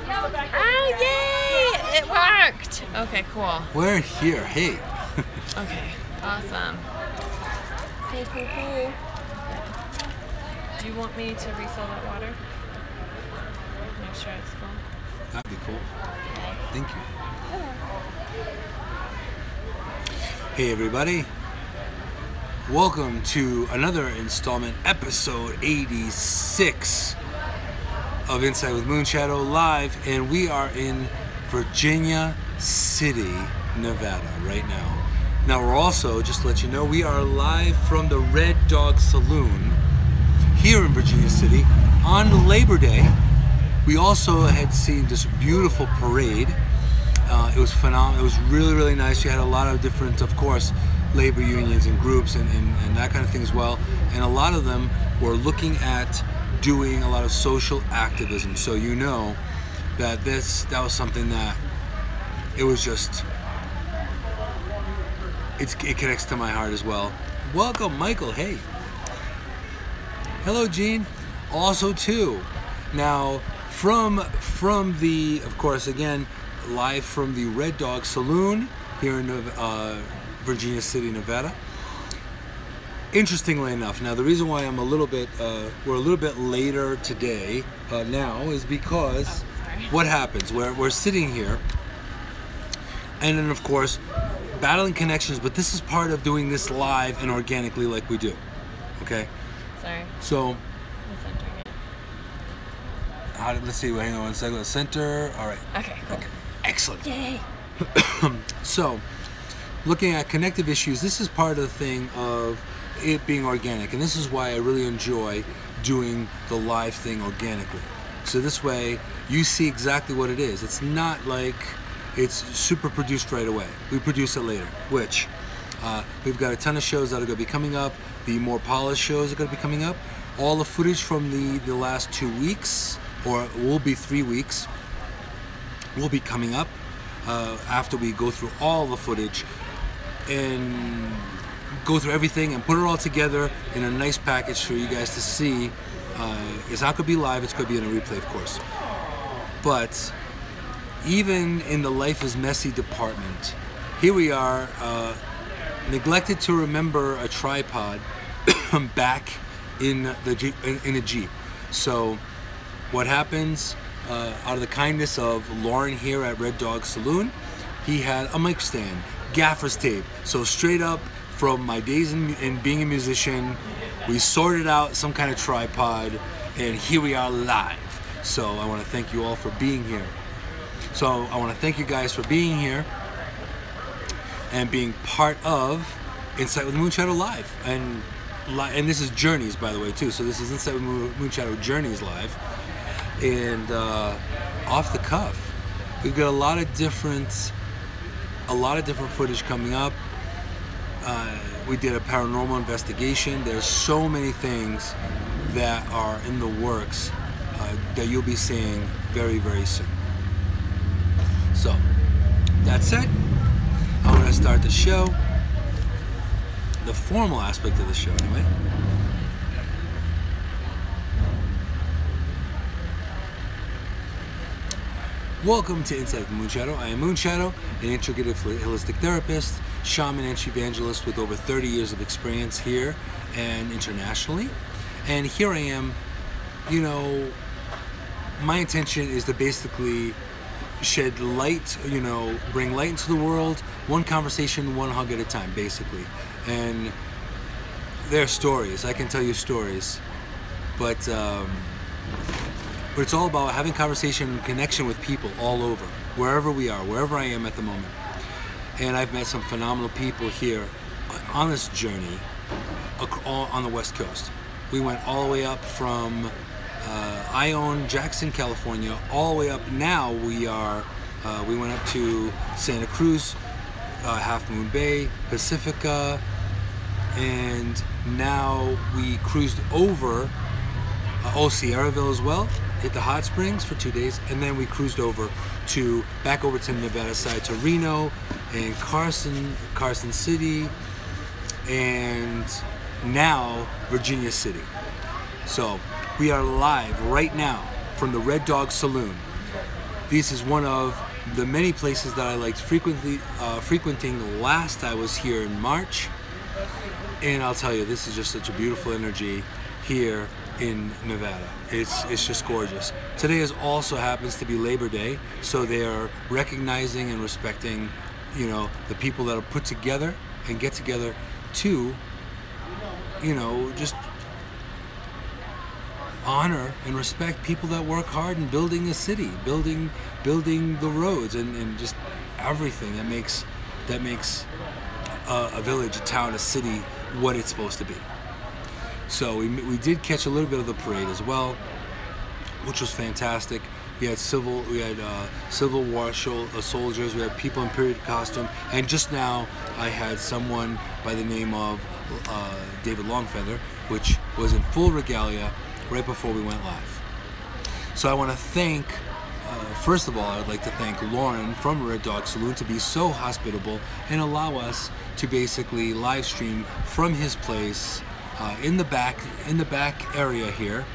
Oh, yay! It worked! Okay, cool. We're here. Hey. Okay, awesome. Cool. Do you want me to refill that water? Make sure it's full. That'd be cool. Thank you. Hey, everybody. Welcome to another installment, episode 86 of Inside with Moonshadow live, and we are in Virginia City, Nevada right now. Now we're also, just to let you know, we are live from the Red Dog Saloon here in Virginia City on Labor Day. We also had seen this beautiful parade. It was phenomenal. It was really, really nice. You had a lot of different, of course, labor unions and groups and that kind of thing as well. And a lot of them were looking at doing a lot of social activism. So you know that that was something that it was just, it connects to my heart as well. Welcome, Michael. Hey. Hello, Gene. Also, too. Now, from the, of course, again, live from the Red Dog Saloon here in Virginia City, Nevada. Interestingly enough, now the reason why I'm we're a little bit later today now is because what happens? We're sitting here, and then of course, battling connections. But this is part of doing this live and organically, like we do. Okay. Sorry. So. Let's see. Hang on one second. Center. All right. Okay. Cool. Okay. Excellent. Yay. So, looking at connective issues, this is part of the thing of it being organic, and this is why I really enjoy doing the live thing organically. So this way, you see exactly what it is. It's not like it's super produced right away. We produce it later, which we've got a ton of shows that are going to be coming up. The more polished shows are going to be coming up. All the footage from the last 2 weeks, or it will be 3 weeks, will be coming up after we go through all the footage and go through everything and put it all together in a nice package for you guys to see. It's not going to be live, it's going to be in a replay, of course. But even in the Life is Messy department, here we are, neglected to remember a tripod back in a Jeep. So what happens, out of the kindness of Lauren here at Red Dog Saloon, he had a mic stand, gaffer's tape. So straight up from my days in being a musician, we sorted out some kind of tripod, and here we are live. So I want to thank you all for being here. So I want to thank you guys for being here and being part of Inside with Moonshadow Live. And this is Journeys, by the way, too. So this is Inside with Moonshadow Journeys Live. And off the cuff, we've got a lot of different footage coming up. We did a paranormal investigation. There's so many things that are in the works that you'll be seeing very, very soon. So, that said, I'm going to start the show, the formal aspect of the show anyway. Welcome to Inside with Moonshadow. I am Moonshadow, an integrative holistic therapist, shaman, and CHI-vangelist with over 30 years of experience here and internationally. And here I am, my intention is to basically shed light, bring light into the world, one conversation, one hug at a time, basically. And there are stories. I can tell you stories. But it's all about having conversation and connection with people all over, wherever we are, wherever I am at the moment. And I've met some phenomenal people here on this journey on the West Coast. We went all the way up from Ione, Jackson, California, all the way up. Now we went up to Santa Cruz, Half Moon Bay, Pacifica, and now we cruised over Sierraville as well, hit the hot springs for 2 days, and then we cruised back over to Nevada side, to Reno and Carson City, and now Virginia City. So we are live right now from the Red Dog Saloon this is one of the many places that I liked frequenting last I was here in March. And I'll tell you, this is just such a beautiful energy here in Nevada. It's just gorgeous. Today also happens to be Labor Day, so they are recognizing and respecting, you know, the people that are put together and get together to, you know, just honor and respect people that work hard in building a city, building the roads, and just everything that makes a village, a town, a city what it's supposed to be. So we did catch a little bit of the parade as well, which was fantastic. We had Civil War soldiers, we had people in period costume, and just now I had someone by the name of David Longfeather, which was in full regalia right before we went live. So I want to thank, first of all, I would like to thank Lauren from Red Dog Saloon to be so hospitable and allow us to basically live stream from his place in the back area here.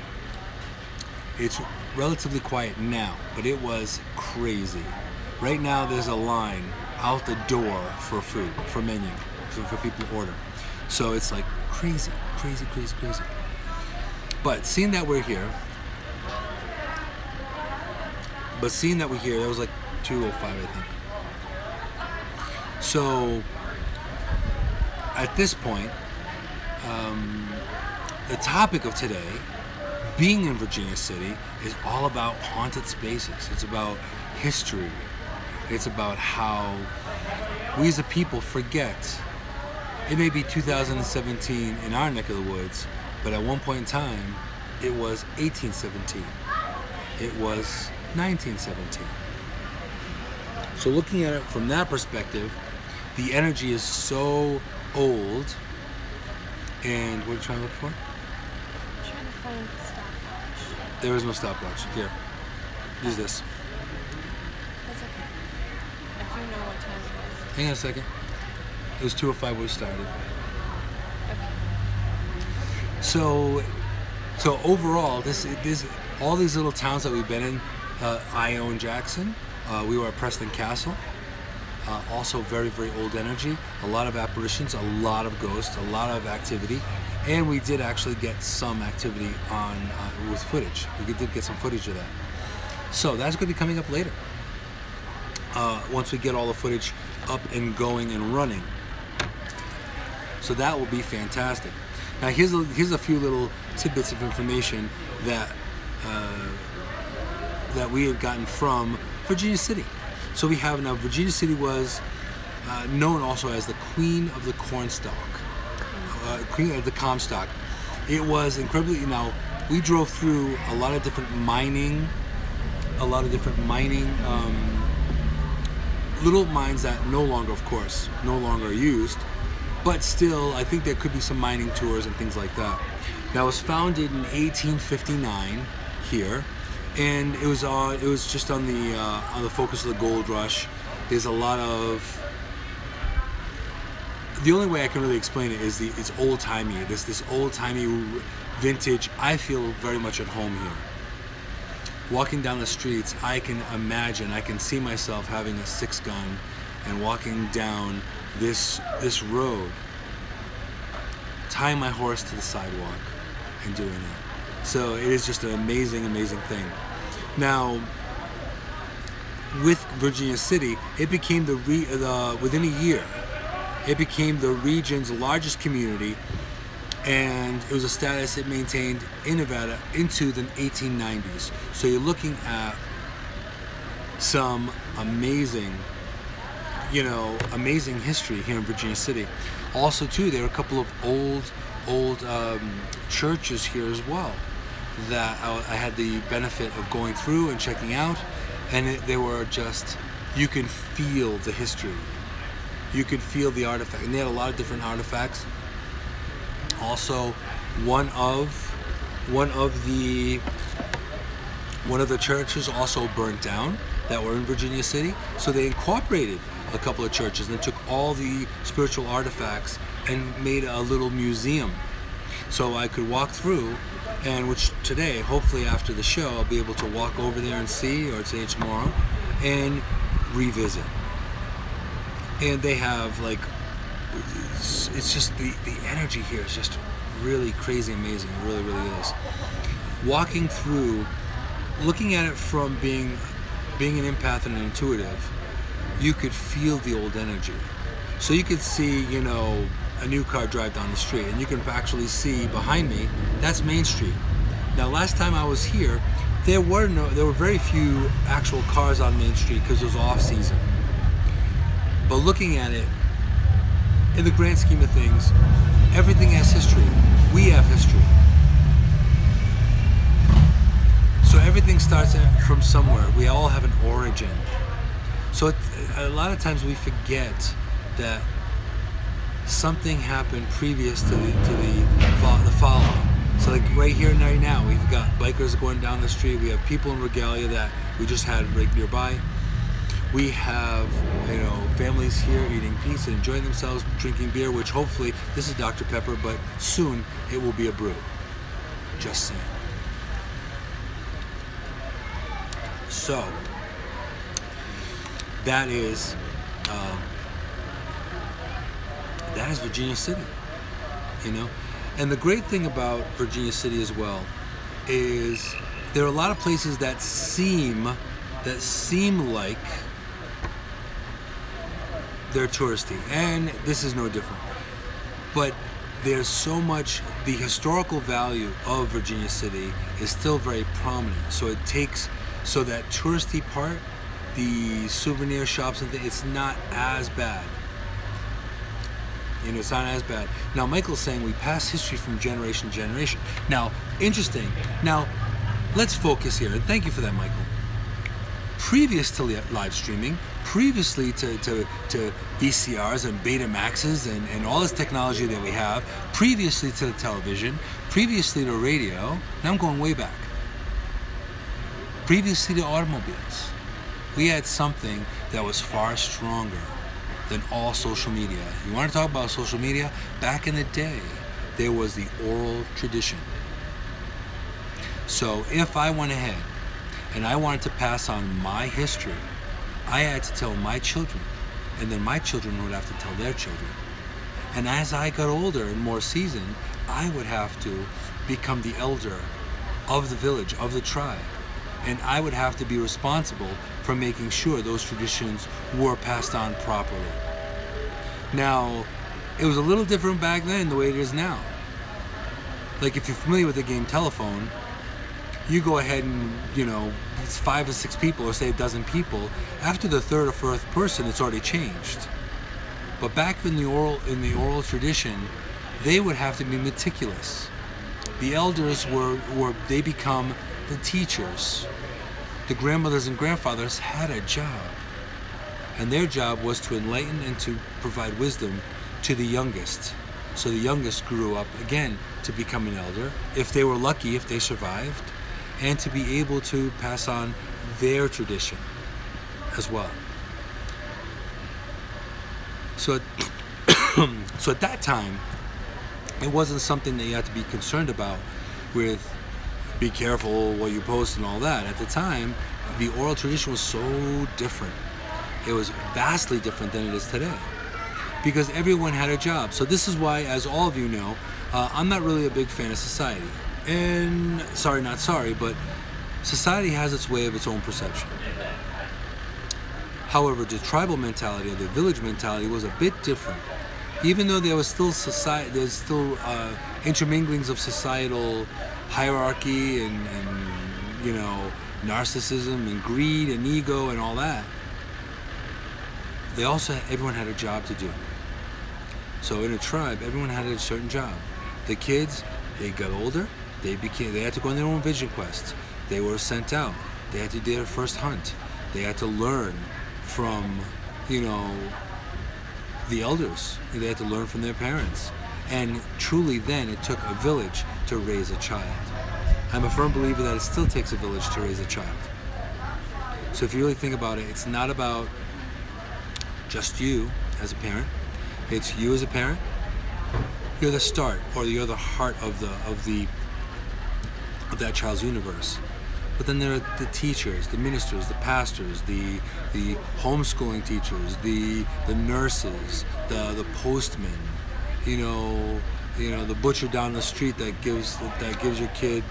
It's relatively quiet now, but it was crazy. Right now there's a line out the door for food, for menu, for people to order. So it's like crazy. But seeing that we're here, that was like 2:05, I think. So at this point, the topic of today, being in Virginia City, is all about haunted spaces. It's about history. It's about how we as a people forget. It may be 2017 in our neck of the woods, but at one point in time, it was 1817. It was 1917. So looking at it from that perspective, the energy is so old. And what are you trying to look for? I'm trying to find the stopwatch. There is no stopwatch. Here, use this. That's okay. If you know what time it is. Hang on a second. It was 2:05 when we started. Okay. So overall, this all these little towns that we've been in, Ione, Jackson, we were at Preston Castle. Also very old energy, a lot of apparitions, a lot of ghosts, a lot of activity, and we did actually get some activity on with footage. We did get some footage of that. So that's going to be coming up later. Once we get all the footage up and going and running. So that will be fantastic. Now here's a few little tidbits of information that that we have gotten from Virginia City. So we have now, Virginia City was known also as the Queen of the Cornstalk, Queen of the Comstock. It was incredibly, now we drove through a lot of different mining, little mines that no longer are used, but still I think there could be some mining tours and things like that. Now it was founded in 1859 here. And it was just on the focus of the gold rush. There's a lot of, the only way I can really explain it is it's old timey. This old timey vintage. I feel very much at home here. Walking down the streets, I can imagine, I can see myself having a 6-gun and walking down this road, tying my horse to the sidewalk and doing that. So it is just an amazing thing. Now, with Virginia City, it became within a year, it became the region's largest community, and it was a status it maintained in Nevada into the 1890s. So you're looking at some amazing history here in Virginia City. Also, too, there are a couple of old churches here as well that I had the benefit of going through and checking out, and they were just, you can feel the history, you can feel the artifact, and they had a lot of different artifacts. Also, one of the churches also burnt down that were in Virginia City, so they incorporated a couple of churches and took all the spiritual artifacts and made a little museum. So I could walk through and which today, hopefully after the show, I'll be able to walk over there and see, or today, tomorrow, and revisit. And they have like, it's just the energy here is just really crazy amazing. It really, really is. Walking through, looking at it from being an empath and an intuitive, you could feel the old energy. So you could see, you know, a new car drive down the street, and you can actually see behind me, that's Main Street. Now, last time I was here, there were very few actual cars on Main Street because it was off season. But looking at it, in the grand scheme of things, everything has history. We have history. So everything starts from somewhere. We all have an origin. So a lot of times we forget that something happened previous to the following. So like right here and right now, we've got bikers going down the street. We have people in regalia that we just had right nearby. We have, you know, families here eating pizza, enjoying themselves, drinking beer, which hopefully, this is Dr. Pepper, but soon it will be a brew. Just saying. So, that is Virginia City, you know? And the great thing about Virginia City as well is there are a lot of places that seem like they're touristy, and this is no different. But there's so much, the historical value of Virginia City is still very prominent. So it takes, so that touristy part, the souvenir shops and things, it's not as bad. You know, it's not as bad. Now, Michael's saying we pass history from generation to generation. Now, interesting. Now, let's focus here, and thank you for that, Michael. Previous to live streaming, previously to VCRs and Betamaxes and all this technology that we have, previously to the television, previously to radio, and I'm going way back, previously to automobiles, we had something that was far stronger than all social media. You want to talk about social media? Back in the day, there was the oral tradition. So if I went ahead and I wanted to pass on my history, I had to tell my children, and then my children would have to tell their children. And as I got older and more seasoned, I would have to become the elder of the village, of the tribe. And I would have to be responsible for making sure those traditions were passed on properly. Now, it was a little different back then the way it is now. Like if you're familiar with the game Telephone, you go ahead and, you know, it's 5 or 6 people, or say a dozen people. After the third or fourth person, it's already changed. But back in the oral tradition, they would have to be meticulous. The elders they become the teachers. The grandmothers and grandfathers had a job, and their job was to enlighten and to provide wisdom to the youngest. So the youngest grew up again to become an elder, if they were lucky, if they survived, and to be able to pass on their tradition as well. So at that time, it wasn't something that you had to be concerned about with be careful what you post and all that. At the time, the oral tradition was so different. It was vastly different than it is today, because everyone had a job. So this is why, as all of you know, I'm not really a big fan of society. And sorry, not sorry, but society has its way of its own perception. However, the tribal mentality or the village mentality was a bit different. Even though there was still there's still interminglings of societal hierarchy and you know, narcissism and greed and ego and all that. Everyone had a job to do. So in a tribe, everyone had a certain job. The kids, they got older, they had to go on their own vision quest. They were sent out. They had to do their first hunt. They had to learn from, you know, the elders. They had to learn from their parents. And truly then it took a village to raise a child. I'm a firm believer that it still takes a village to raise a child. So if you really think about it, it's not about just you as a parent. It's you as a parent. You're the start, or you're the heart of the of that child's universe. But then there are the teachers, the ministers, the pastors, the homeschooling teachers, the nurses, the postmen, the butcher down the street that gives your kid,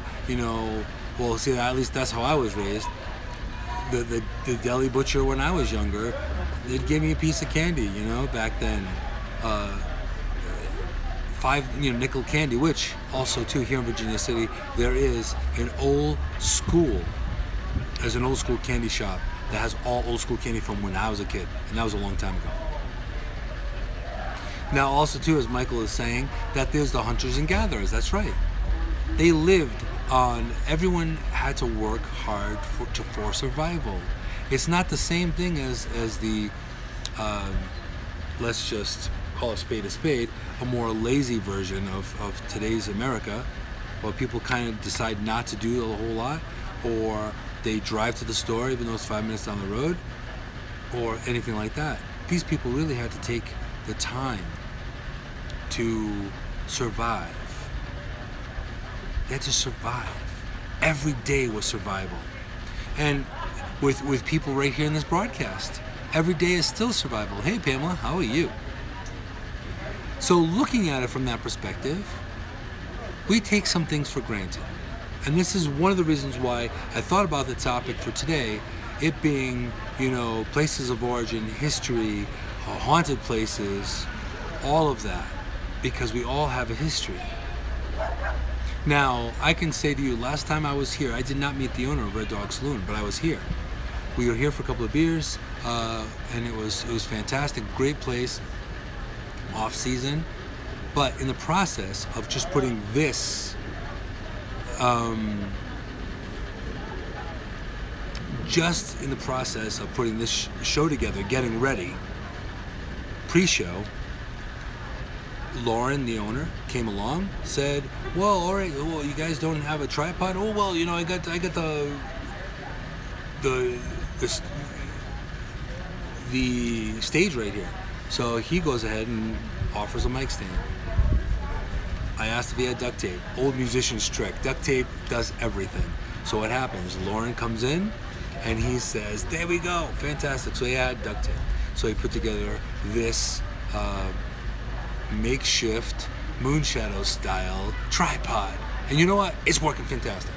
well, see, at least that's how I was raised. The deli butcher when I was younger, they'd give me a piece of candy, back then. 5 nickel candy, which also too here in Virginia City there is an old school. There's an old school candy shop that has all old school candy from when I was a kid, and that was a long time ago. Now also too, as Michael is saying, that there's the hunters and gatherers. That's right. They lived on. Everyone had to work hard for survival. It's not the same thing as the let's just call a spade, a more lazy version of today's America, where people kind of decide not to do a whole lot, or they drive to the store even though it's 5 minutes down the road, or anything like that. These people really had to take the time to survive. They had to survive. Every day was survival. And with people right here in this broadcast, every day is still survival. Hey Pamela, how are you? So looking at it from that perspective, we take some things for granted. And this is one of the reasons why I thought about the topic for today, it being, places of origin, history, haunted places, all of that, because we all have a history. Now, I can say to you, last time I was here, I did not meet the owner of Red Dog Saloon, but I was here. We were here for a couple of beers, and it was fantastic, great place. Off season, but in the process of just putting this show together, getting ready, pre-show, Lauren, the owner, came along, said, well, all right, well, you guys don't have a tripod? Oh, well, I got the stage right here. So he goes ahead and offers a mic stand. I asked if he had duct tape. Old musician's trick. Duct tape does everything. So what happens? Lauren comes in and he says, there we go, fantastic. So he had duct tape. So he put together this makeshift Moonshadow style tripod. And you know what? It's working fantastic.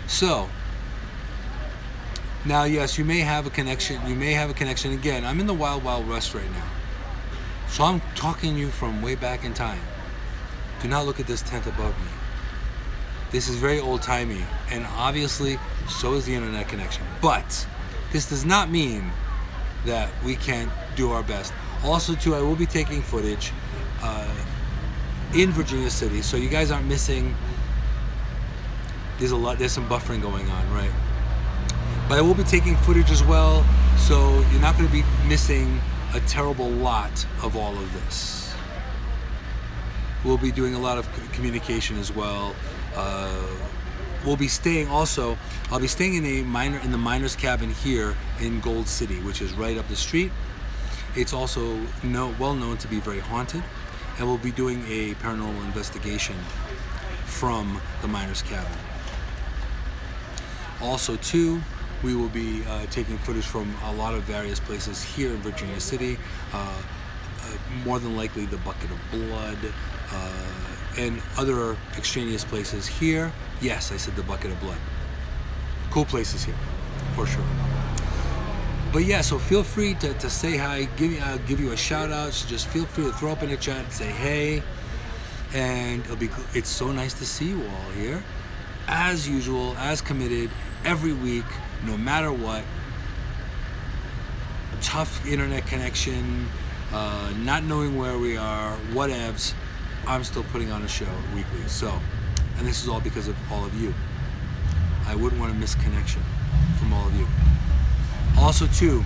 So now, yes, you may have a connection. Again, I'm in the Wild Wild West right now. So I'm talking to you from way back in time. Do not look at this tent above me. This is very old-timey, and obviously, so is the internet connection. But this does not mean that we can't do our best. Also, too, I will be taking footage in Virginia City, so you guys aren't missing. There's some buffering going on, right? But I will be taking footage as well, so you're not going to be missing a terrible lot of all of this. We'll be doing a lot of communication as well. We'll be staying also. I'll be staying in the miner's cabin here in Gold City, which is right up the street. It's also well known to be very haunted, and we'll be doing a paranormal investigation from the miner's cabin. Also, too, we will be taking footage from a lot of various places here in Virginia City, more than likely the Bucket of Blood, and other extraneous places here. Yes, I said the Bucket of Blood. Cool places here, for sure. But yeah, so feel free to say hi, I'll give you a shout out, so just feel free to throw up in the chat and say hey, and it's so nice to see you all here. As usual, as committed, every week, no matter what. Tough internet connection, not knowing where we are, whatevs, I'm still putting on a show weekly. So, and this is all because of all of you. I wouldn't want to miss connection from all of you. Also too,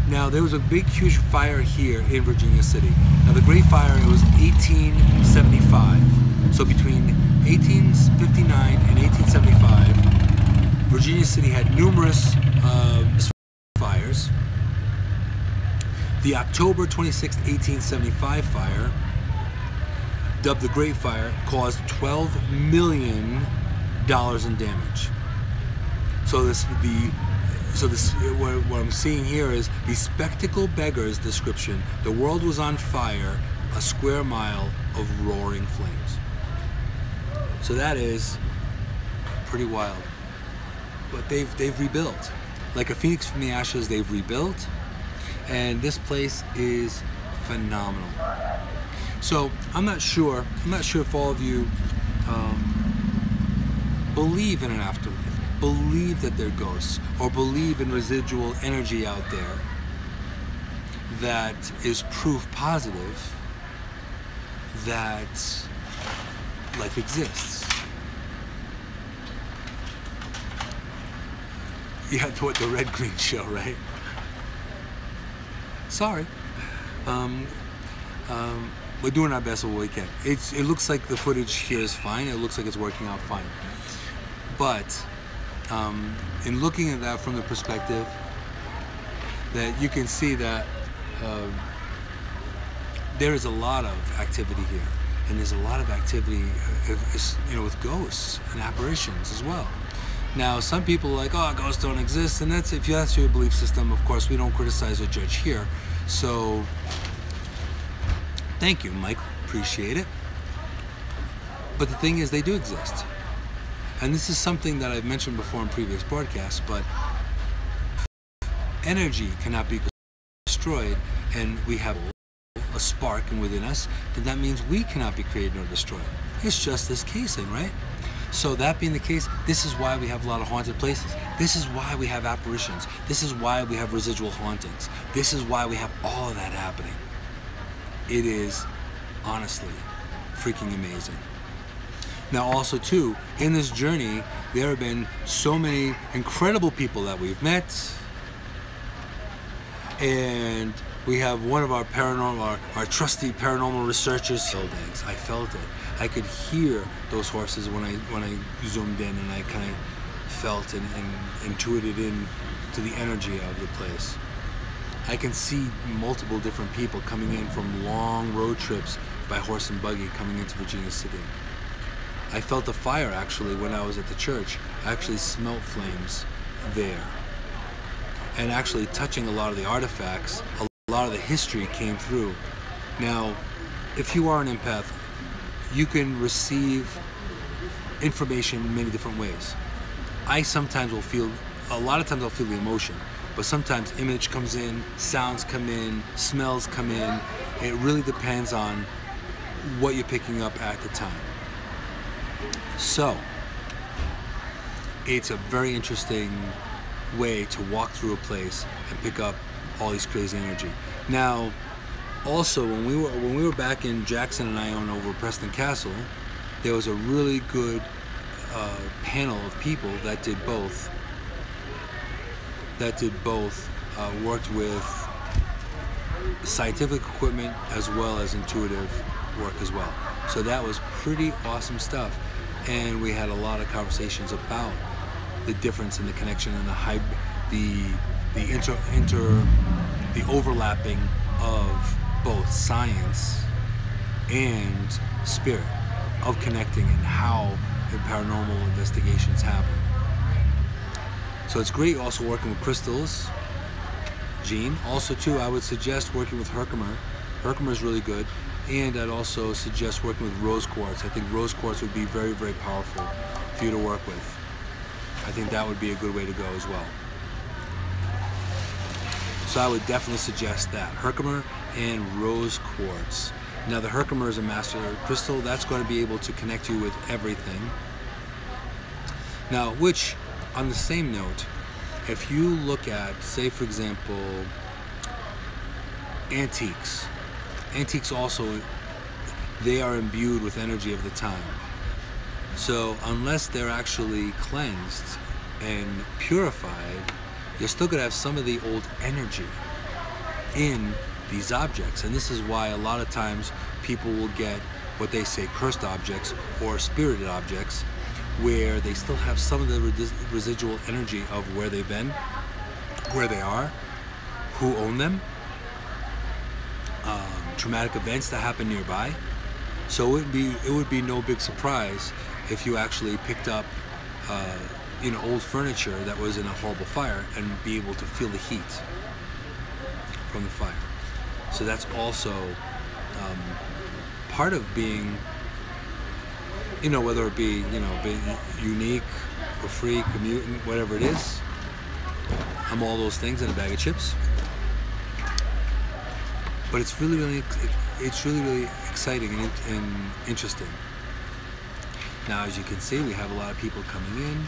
now there was a big huge fire here in Virginia City. Now the Great Fire, it was 1875. So between 1859 and 1875, Virginia City had numerous fires. The October 26, 1875 fire, dubbed the Great Fire, caused 12 million dollars in damage. So what I'm seeing here is the spectacle beggar's description. The world was on fire, a square mile of roaring flames. So that is pretty wild. But they've rebuilt. Like a phoenix from the ashes, they've rebuilt. And this place is phenomenal. So I'm not sure if all of you believe in an afterlife, believe that they're ghosts, or believe in residual energy out there that is proof positive that life exists. You have to watch the Red Green Show, right? Sorry. We're doing our best with what we can. It looks like the footage here is fine. It looks like it's working out fine. But in looking at that from the perspective that you can see that there is a lot of activity here, and there's a lot of activity, with ghosts and apparitions as well. Now, some people are like, oh, ghosts don't exist, and if that's your belief system, of course, we don't criticize or judge here. So, thank you, Mike. Appreciate it. But the thing is, they do exist. And this is something that I've mentioned before in previous broadcasts, but energy cannot be destroyed, and we have a spark within us, then that means we cannot be created nor destroyed. It's just this casing, right? So that being the case, this is why we have a lot of haunted places. This is why we have apparitions. This is why we have residual hauntings. This is why we have all of that happening. It is honestly freaking amazing. Now also too, in this journey, there have been so many incredible people that we've met. And we have one of our paranormal, our trusty paranormal researchers. I felt it. I could hear those horses when I zoomed in, and I kind of felt and intuited into the energy of the place. I can see multiple different people coming in from long road trips by horse and buggy coming into Virginia City. I felt the fire actually when I was at the church. I actually smelt flames there. And actually touching a lot of the artifacts, a lot of the history came through. Now, if you are an empath, you can receive information in many different ways. I sometimes will feel, a lot of times I'll feel the emotion, but sometimes image comes in, sounds come in, smells come in. It really depends on what you're picking up at the time. So, it's a very interesting way to walk through a place and pick up all these crazy energy. Now, also when we were back in Jackson and Ione over Preston Castle, there was a really good panel of people that did both. Worked with scientific equipment as well as intuitive work as well. So that was pretty awesome stuff, and we had a lot of conversations about the difference in the connection and the overlapping of both science and spirit, of connecting and how the paranormal investigations happen. So it's great also working with crystals, Gene. Also too, I would suggest working with Herkimer. Herkimer is really good. And I'd also suggest working with rose quartz. I think rose quartz would be very, very powerful for you to work with. I think that would be a good way to go as well. So I would definitely suggest that. Herkimer and rose quartz. Now the Herkimer is a master crystal. That's going to be able to connect you with everything. Now, which, on the same note, if you look at, say for example, antiques. Antiques also, they are imbued with energy of the time. So unless they're actually cleansed and purified, you're still going to have some of the old energy in these objects. And this is why a lot of times people will get what they say cursed objects or spirited objects, where they still have some of the residual energy of where they've been, where they are, who own them, traumatic events that happen nearby. So it would be no big surprise if you actually picked up old furniture that was in a horrible fire and be able to feel the heat from the fire. So that's also part of being, whether it be, being unique or freak, a mutant, whatever it is. I'm all those things in a bag of chips. But it's really exciting and interesting. Now, as you can see, we have a lot of people coming in.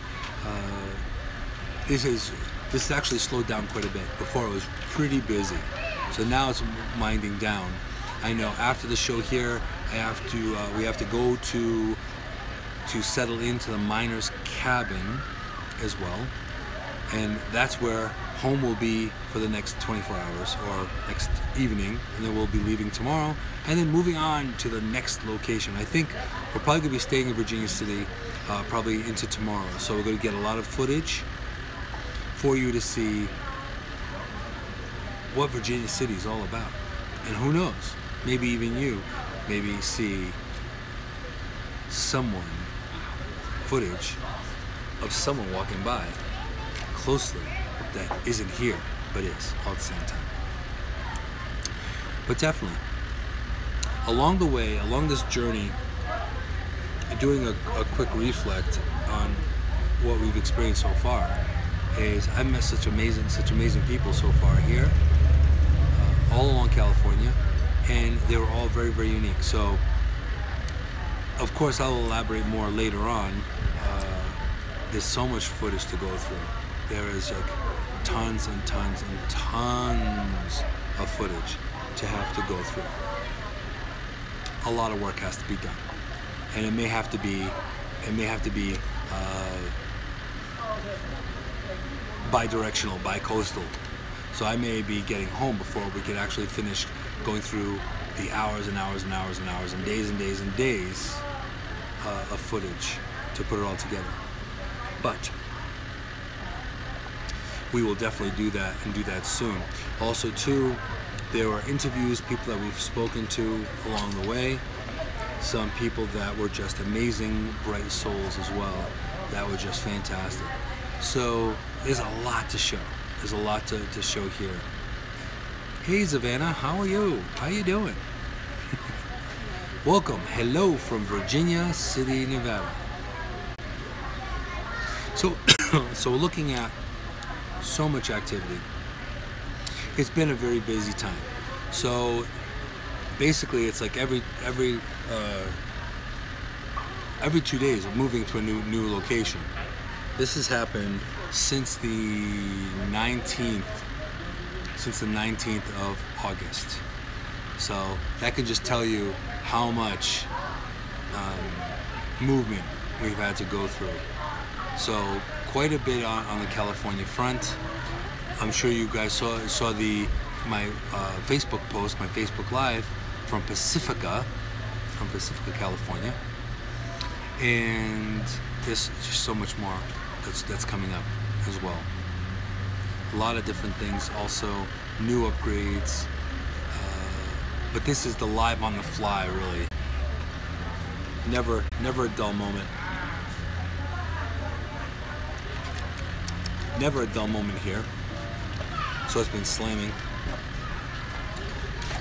This actually slowed down quite a bit. Before it was pretty busy, so now it's winding down. I know after the show here, we have to go to settle into the miner's cabin as well, and that's where home will be for the next 24 hours or next evening, and then we'll be leaving tomorrow and then moving on to the next location. I think we're probably going to be staying in Virginia City probably into tomorrow, so we're going to get a lot of footage for you to see what Virginia City is all about. And who knows, maybe even you maybe see footage of someone walking by closely that isn't here but is all at the same time. But definitely along the way, along this journey, doing a quick reflect on what we've experienced so far, is I've met such amazing people so far here, all along California, and they were all very, very unique. So of course I'll elaborate more later on. There's so much footage to go through. There is like tons and tons and tons of footage to have to go through. A lot of work has to be done, and it may have to be bi-directional, bi-coastal. So I may be getting home before we can actually finish going through the hours and hours and hours and hours and days and days and days of footage to put it all together. But we will definitely do that, and do that soon. Also too, there were interviews, people that we've spoken to along the way, some people that were just amazing, bright souls as well, that were just fantastic. So there's a lot to show. There's a lot to show here. Hey Savannah, how are you? How you doing? Welcome, hello from Virginia City, Nevada. So we're looking at so much activity. It's been a very busy time. So basically it's like every 2 days we're moving to a new location. This has happened since the 19th of August. So that can just tell you how much movement we've had to go through. So quite a bit on the California front. I'm sure you guys saw my Facebook post, my Facebook Live from Pacifica, California, and there's just so much more that's coming up as well. A lot of different things, also new upgrades, but this is the live on the fly, really. Never a dull moment. Never a dull moment here. So it's been slamming.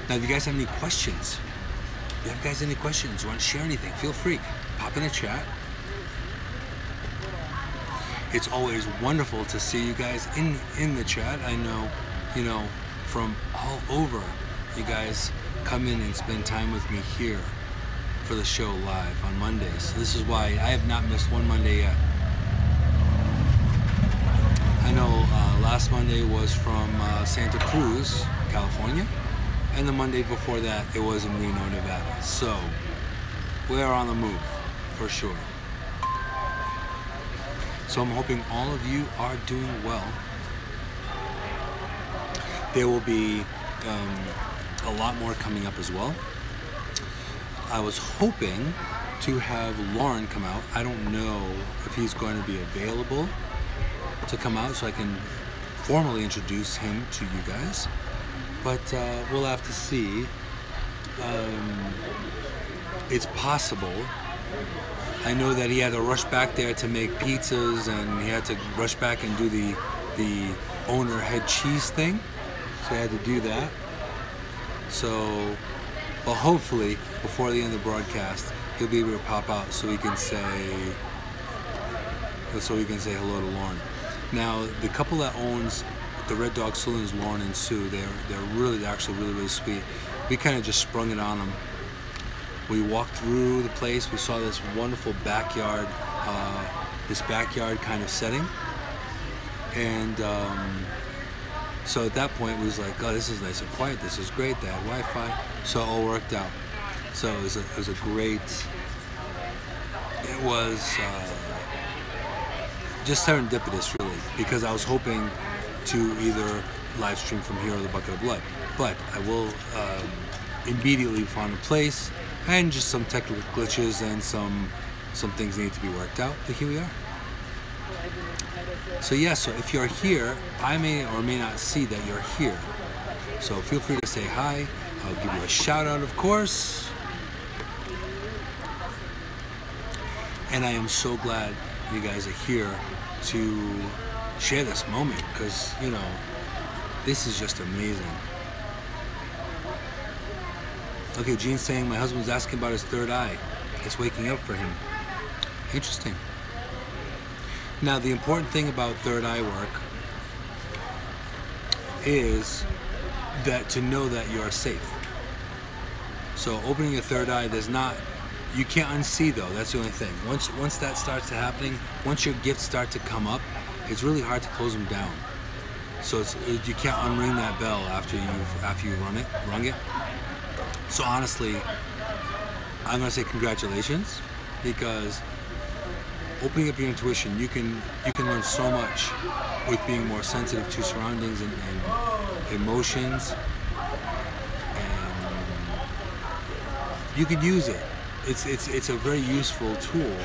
Now, if you guys have any questions, you want to share anything, feel free. Pop in the chat. It's always wonderful to see you guys in the chat. I know, from all over, you guys come in and spend time with me here for the show live on Mondays. This is why I have not missed one Monday yet. I know last Monday was from Santa Cruz, California, and the Monday before that it was in Reno, Nevada. So we're on the move for sure. So I'm hoping all of you are doing well. There will be a lot more coming up as well. I was hoping to have Lauren come out. I don't know if he's going to be available to come out so I can formally introduce him to you guys, but we'll have to see. It's possible I know that he had to rush back there to make pizzas, and he had to rush back and do the owner head cheese thing. So I had to do that. So, well, hopefully before the end of the broadcast, he'll be able to pop out so we can say hello to Lauren. Now, the couple that owns the Red Dog Saloons, Lauren and Sue, they're actually really sweet. We kind of just sprung it on them. We walked through the place. We saw this wonderful backyard, kind of setting, and so at that point we was like, oh, this is nice and quiet. This is great. They had Wi-Fi, so it all worked out. So it was a great. It was just serendipitous, really, because I was hoping to either live stream from here or the Bucket of Blood, but I will immediately find a place, and just some technical glitches and some things need to be worked out, but here we are. So yeah, so if you're here, I may or may not see that you're here, so feel free to say hi. I'll give you a shout out, of course. And I am so glad you guys are here to share this moment, because, you know, this is just amazing. Okay, Gene's saying my husband's asking about his third eye. It's waking up for him. Interesting. Now, the important thing about third eye work is that to know that you are safe. So opening your third eye, you can't unsee though, that's the only thing. Once that starts to happening, once your gifts start to come up, it's really hard to close them down. So you can't unring that bell after you rung it. So honestly, I'm gonna say congratulations, because opening up your intuition, you can learn so much with being more sensitive to surroundings and emotions, and you could use it. It's a very useful tool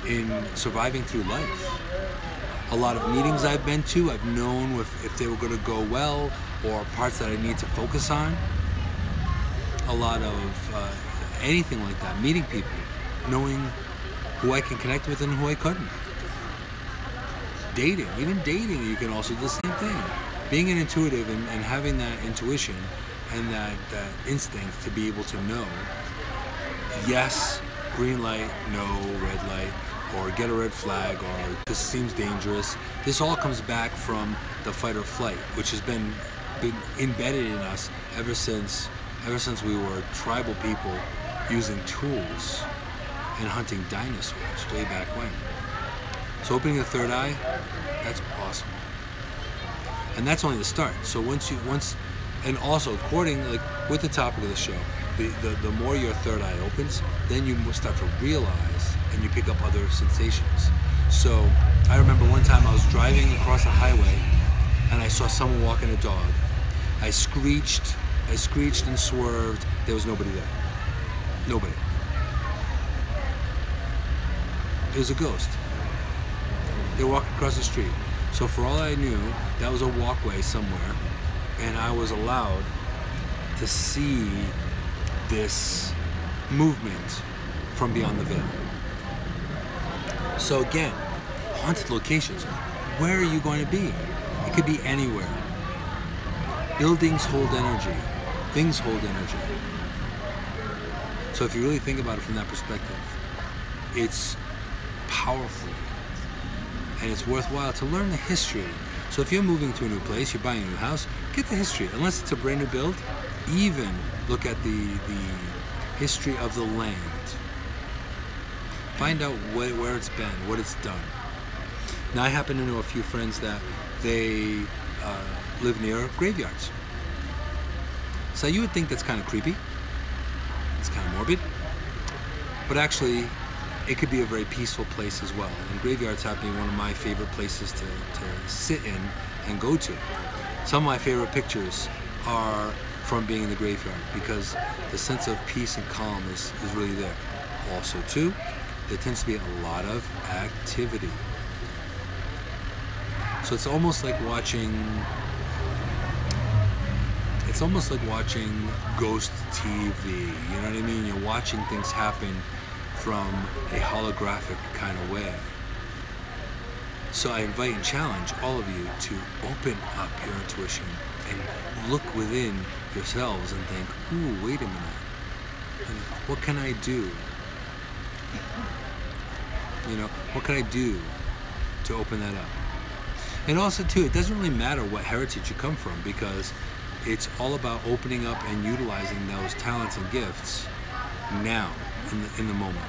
in surviving through life. A lot of meetings I've been to, I've known if they were going to go well, or parts that I need to focus on. A lot of anything like that, meeting people, knowing who I can connect with and who I couldn't. Dating, even dating, you can also do the same thing. Being an intuitive and having that intuition and that instinct to be able to know, yes, green light, no, red light, or get a red flag, or this seems dangerous. This all comes back from the fight or flight, which has been embedded in us ever since we were tribal people using tools and hunting dinosaurs way back when. So opening the third eye, that's awesome. And that's only the start. So once, and also according, like with the topic of the show, the more your third eye opens, then you start to realize and you pick up other sensations. So I remember one time I was driving across a highway and I saw someone walking a dog. I screeched and swerved. There was nobody there. Nobody. It was a ghost. They were walking across the street. So for all I knew, that was a walkway somewhere, and I was allowed to see this movement from beyond the veil. So again, haunted locations. Where are you going to be? It could be anywhere. Buildings hold energy. Things hold energy. So if you really think about it from that perspective, it's powerful. And it's worthwhile to learn the history. So if you're moving to a new place, you're buying a new house, get the history. Unless it's a brand new build, even look at the history of the land. Find out where it's been, what it's done. Now I happen to know a few friends that they live near graveyards. So you would think that's kind of creepy. It's kind of morbid. But actually, it could be a very peaceful place as well. And graveyards happen to be one of my favorite places to sit in and go to. Some of my favorite pictures are from being in the graveyard, because the sense of peace and calm is really there. Also too, there tends to be a lot of activity. So it's almost like watching ghost TV, you know what I mean? You're watching things happen from a holographic kind of way. So I invite and challenge all of you to open up your intuition and look within yourselves and think, ooh, wait a minute. What can I do? You know, what can I do to open that up? And also, too, it doesn't really matter what heritage you come from, because it's all about opening up and utilizing those talents and gifts now, in the moment.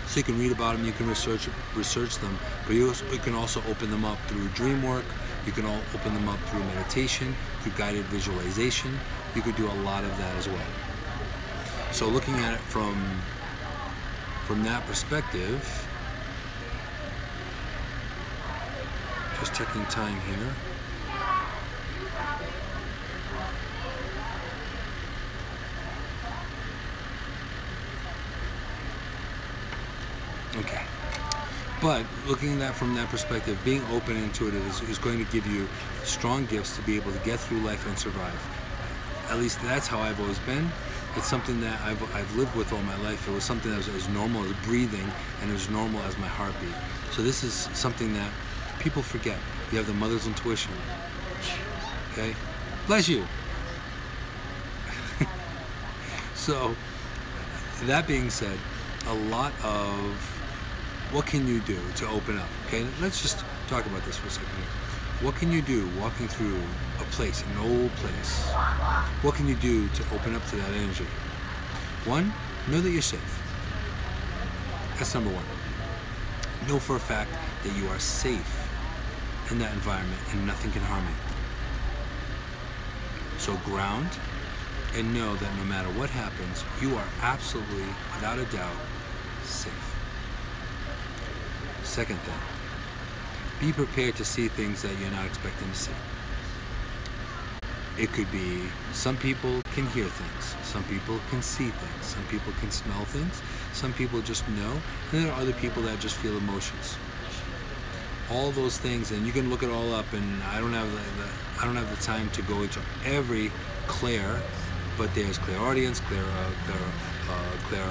So you can read about them, you can research them, but you can also open them up through dream work. You can open them up through meditation, through guided visualization. You could do a lot of that as well. So looking at it from that perspective, just checking time here. Okay. But looking at that from that perspective, being open into it is going to give you strong gifts to be able to get through life and survive. At least that's how I've always been. It's something that I've lived with all my life. It was something that was as normal as breathing and as normal as my heartbeat. So this is something that people forget. You have the mother's intuition. Okay? Bless you. So, that being said, a lot of what can you do to open up? Okay, let's just talk about this for a second here. What can you do walking through a place, an old place? What can you do to open up to that energy? One, know that you're safe. That's number one. Know for a fact that you are safe in that environment and nothing can harm you. So ground and know that no matter what happens, you are absolutely, without a doubt, safe. Second thing, be prepared to see things that you're not expecting to see. It could be, some people can hear things, some people can see things, some people can smell things, some people just know, and there are other people that just feel emotions. All those things, and you can look it all up, and I don't have the time to go into every clair, but there's clairaudience, clairaudience, there's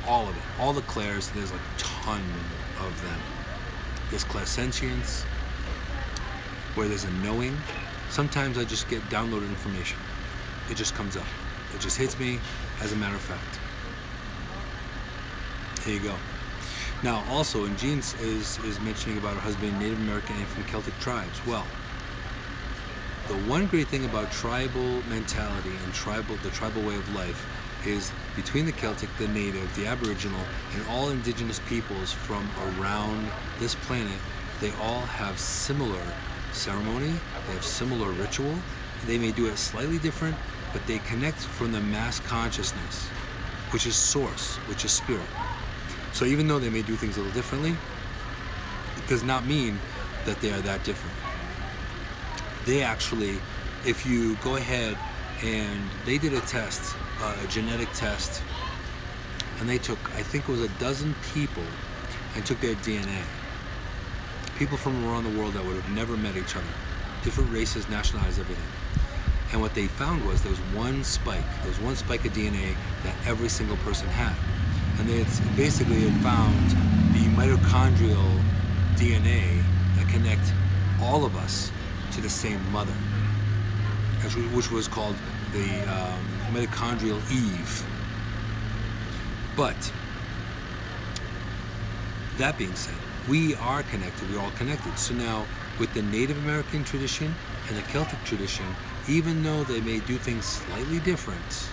all of it, all the clairs. There's a ton of them. There's clairsentience, where there's a knowing. Sometimes I just get downloaded information. It just comes up. It just hits me as a matter of fact. There you go. Now, also, and Jean is mentioning about her husband, Native American and from Celtic tribes. Well, the one great thing about tribal mentality and the tribal way of life is between the Celtic, the Native, the Aboriginal, and all indigenous peoples from around this planet, they all have similar ceremony, they have similar ritual. They may do it slightly different, but they connect from the mass consciousness, which is source, which is spirit. So even though they may do things a little differently, it does not mean that they are that different. They actually, if you go ahead and they did a test, a genetic test, and they took, I think it was 12 people, and took their DNA. People from around the world that would have never met each other, different races, nationalities, everything. And what they found was there was one spike of DNA that every single person had. And they basically had found the mitochondrial DNA that connect all of us to the same mother, which was called the mitochondrial Eve. But that being said, we are connected, we're all connected. So now with the Native American tradition and the Celtic tradition, even though they may do things slightly different,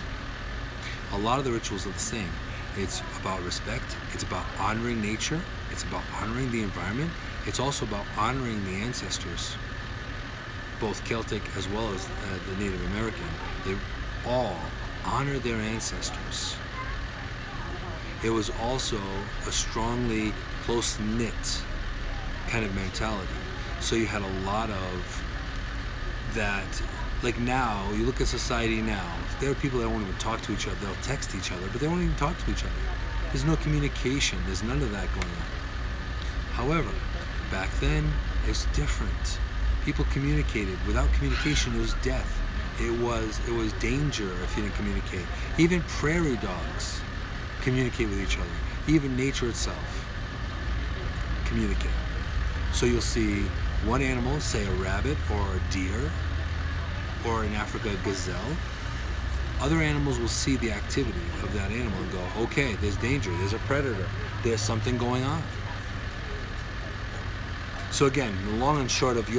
a lot of the rituals are the same. It's about respect, it's about honoring nature, it's about honoring the environment, it's also about honoring the ancestors, both Celtic as well as the Native American. They all honor their ancestors. It was also a strongly close-knit kind of mentality. So you had a lot of that. Like now, you look at society now, there are people that won't even talk to each other. They'll text each other, but they won't even talk to each other. There's no communication. There's none of that going on. However, back then, it's different. People communicated. Without communication, it was death. It was danger if you didn't communicate. Even prairie dogs communicate with each other. Even nature itself communicate. So you'll see one animal, say a rabbit or a deer, or in Africa, a gazelle. Other animals will see the activity of that animal and go, okay, there's danger, there's a predator, there's something going on. So again, the long and short of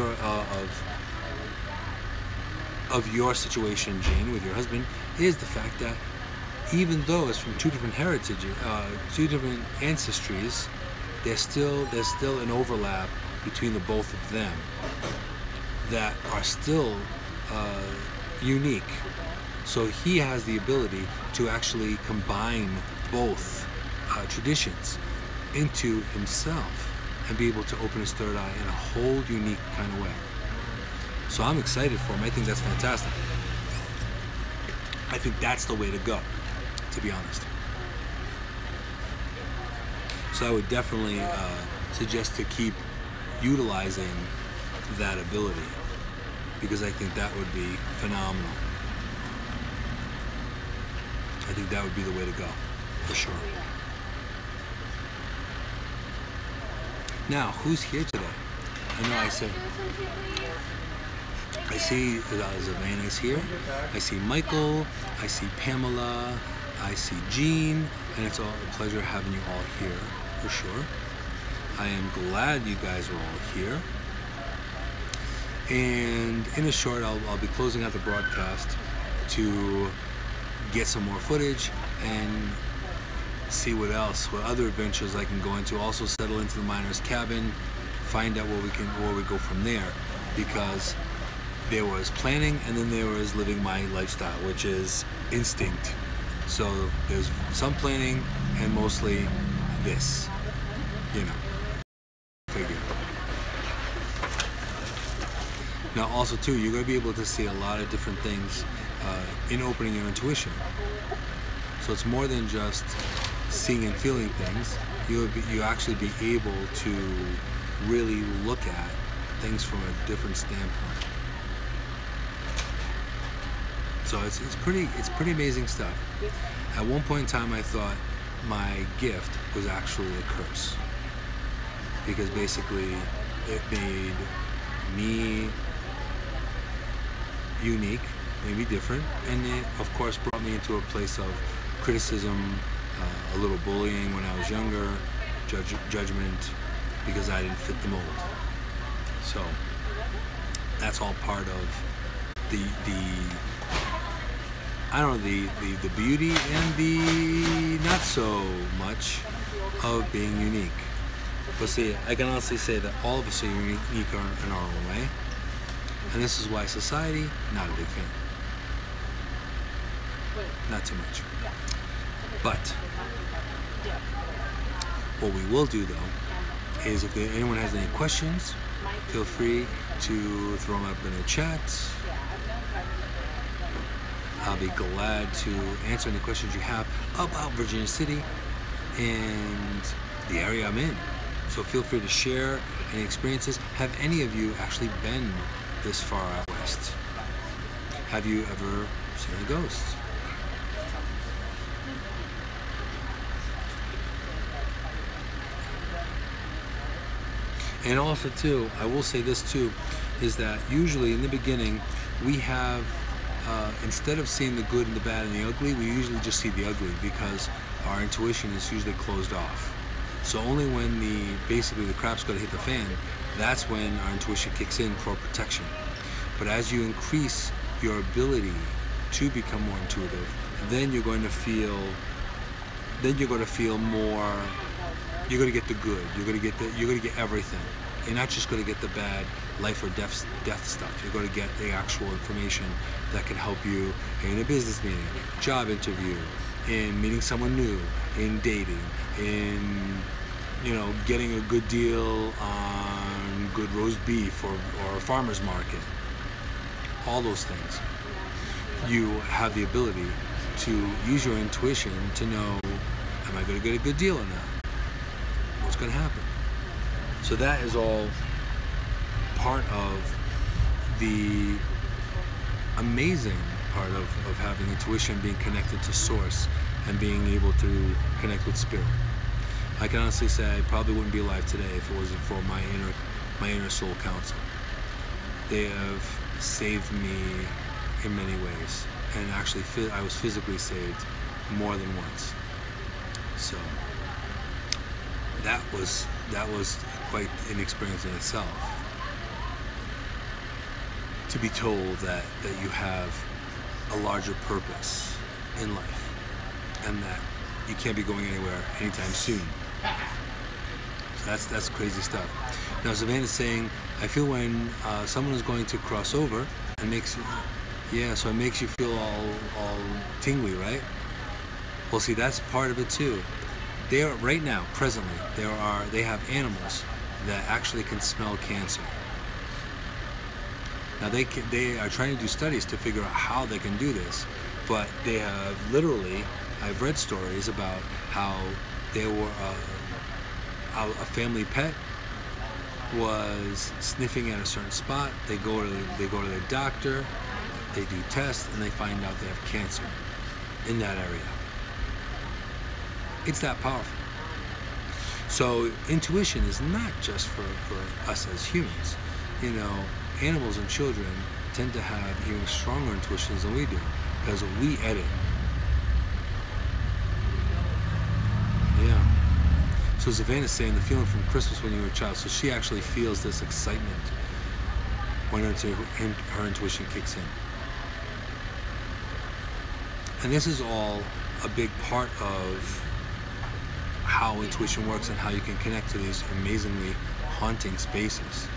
your situation, Jane, with your husband, is the fact that even though it's from two different heritages, two different ancestries, there's still an overlap between the both of them that are still unique. So he has the ability to actually combine both traditions into himself and be able to open his third eye in a whole unique kind of way. So I'm excited for him. I think that's fantastic. I think that's the way to go, to be honest. So I would definitely suggest to keep utilizing that ability, because I think that would be phenomenal. I think that would be the way to go, for sure. Now, who's here today? I know I see Zavana's here. I see Michael. I see Pamela. I see Jean. And it's all a pleasure having you all here, for sure. I am glad you guys are all here. And in a short, I'll be closing out the broadcast to get some more footage and see what other adventures I can go into. Also settle into the miner's cabin, find out where we go from there, because there was planning and then there was living my lifestyle, which is instinct. So there's some planning and mostly this, figure. Now also too, you're going to be able to see a lot of different things in opening your intuition. So it's more than just seeing and feeling things. You actually be able to really look at things from a different standpoint. So it's pretty amazing stuff. At one point in time, I thought my gift was actually a curse, because basically it made me unique, maybe different, and it of course brought me into a place of criticism, a little bullying when I was younger, judgment, because I didn't fit the mold. So that's all part of the beauty and the not so much of being unique. But see, I can honestly say that all of us are unique in our own way, and this is why society, not a big fan. Not too much. But what we will do though is, if anyone has any questions, feel free to throw them up in the chat. I'll be glad to answer any questions you have about Virginia City and the area I'm in. So feel free to share any experiences. Have any of you actually been this far out west? Have you ever seen a ghost? And also too, I will say this too, is that usually in the beginning we have, instead of seeing the good and the bad and the ugly, we usually just see the ugly, because our intuition is usually closed off. So only when basically the crap's going to hit the fan, that's when our intuition kicks in for protection. But as you increase your ability to become more intuitive, then you're going to feel more. You're going to get the good. You're going to get everything. You're not just going to get the bad life or death stuff. You're going to get the actual information that can help you in a business meeting, job interview, in meeting someone new, in dating, in getting a good deal on good roast beef or a farmer's market. All those things. You have the ability to use your intuition to know, am I going to get a good deal or not? What's going to happen? So that is all part of the amazing part of having intuition, being connected to source, and being able to connect with spirit. I can honestly say I probably wouldn't be alive today if it wasn't for my inner soul counsel. They have saved me in many ways, and actually I was physically saved more than once. So that was quite an experience in itself, to be told that you have a larger purpose in life and that you can't be going anywhere anytime soon. So that's crazy stuff. Now Savannah's saying, I feel when someone is going to cross over, it makes so it makes you feel all tingly, right? Well, see, that's part of it too. They are right now, presently, they have animals that actually can smell cancer. Now they are trying to do studies to figure out how they can do this, but they have literally, I've read stories about how they were a family pet was sniffing at a certain spot. They go to the doctor, they do tests, and they find out they have cancer in that area. It's that powerful. So intuition is not just for us as humans. You know, animals and children tend to have even stronger intuitions than we do because we edit. Yeah. So Savannah's saying the feeling from Christmas when you were a child, so she actually feels this excitement when her intuition kicks in. And this is all a big part of how intuition works and how you can connect to these amazingly haunting spaces.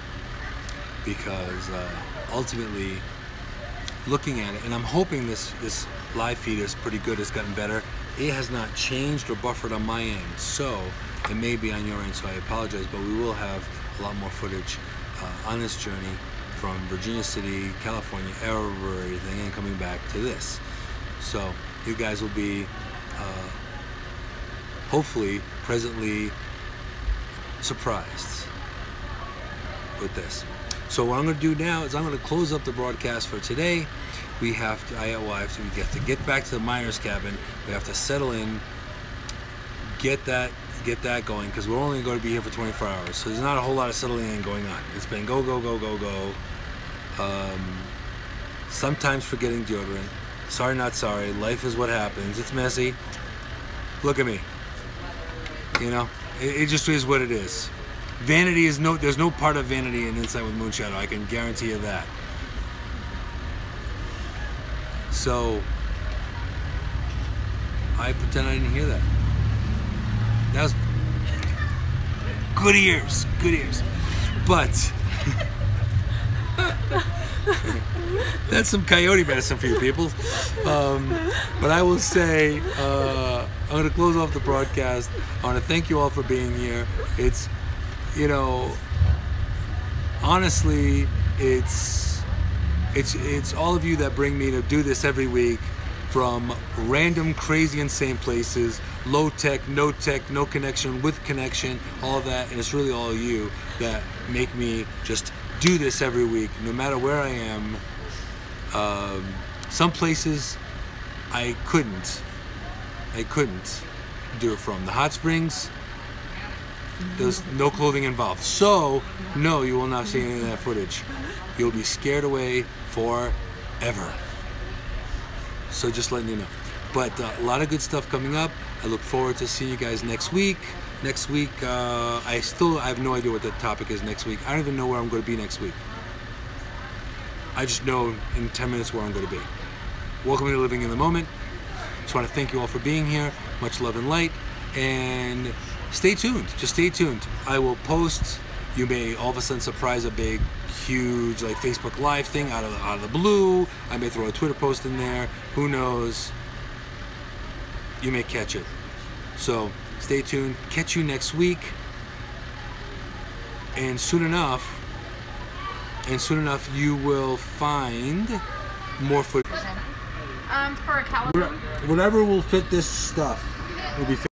Because ultimately, looking at it, and I'm hoping this live feed is pretty good, it's gotten better. It has not changed or buffered on my end, so it may be on your end, so I apologize, but we will have a lot more footage on this journey from Virginia City, California, everything, and coming back to this. So you guys will be hopefully presently surprised with this. So what I'm going to do now is I'm going to close up the broadcast for today. We have to get back to the miner's cabin. We have to settle in, get that going, because we're only going to be here for 24 hours. So there's not a whole lot of settling in going on. It's been go. Sometimes forgetting deodorant. Sorry, not sorry. Life is what happens. It's messy. Look at me. You know, it just is what it is. Vanity is there's no part of vanity in Insight with Moonshadow. I can guarantee you that. So I pretend I didn't hear that. That was good ears. But that's some coyote medicine for you people. But I will say, I'm going to close off the broadcast. I want to thank you all for being here. It's, you know, honestly, it's all of you that bring me to do this every week, from random, crazy, insane places, low tech, no connection, with connection, all of that, and it's really all you that make me just do this every week, no matter where I am. Some places I couldn't do it from. The hot springs, there's no clothing involved. So, no, you will not see any of that footage. You'll be scared away forever. So just letting you know. But a lot of good stuff coming up. I look forward to seeing you guys next week. Next week, I have no idea what the topic is next week. I don't even know where I'm going to be next week. I just know in 10 minutes where I'm going to be. Welcome to Living in the Moment. Just want to thank you all for being here. Much love and light. And stay tuned. Just stay tuned. I will post. You may all of a sudden surprise a big, huge, like Facebook Live thing out of the blue. I may throw a Twitter post in there. Who knows? You may catch it. So stay tuned. Catch you next week. And soon enough, you will find more footage. For a caliber. Whatever will fit this stuff will be fit.